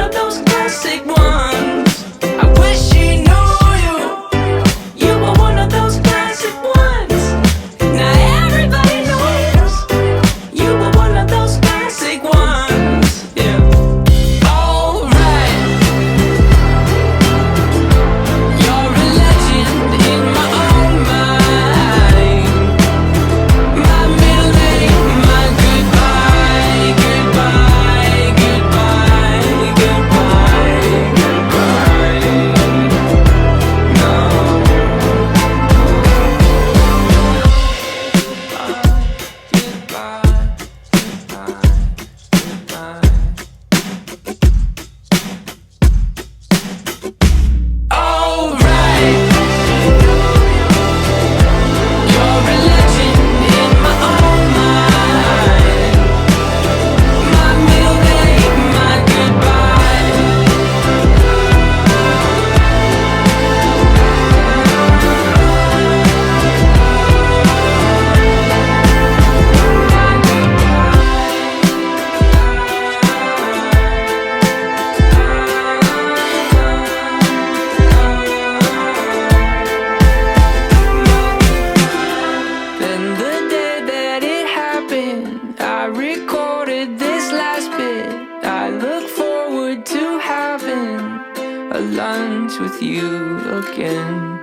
of those classic ones. I wish she knew you. You were one of those classic ones. Now everybody knows you were one of those classic ones. Yeah. Alright. You're a legend in my own mind. My middle name, my goodbye, goodbye, goodbye, goodbye, goodbye. No. Goodbye, goodbye, goodbye. Alright. You're a legend in my own mind. My middle name, my goodbye. Then the day that it happened, I recorded this last bit. I look forward to having a lunch with you again.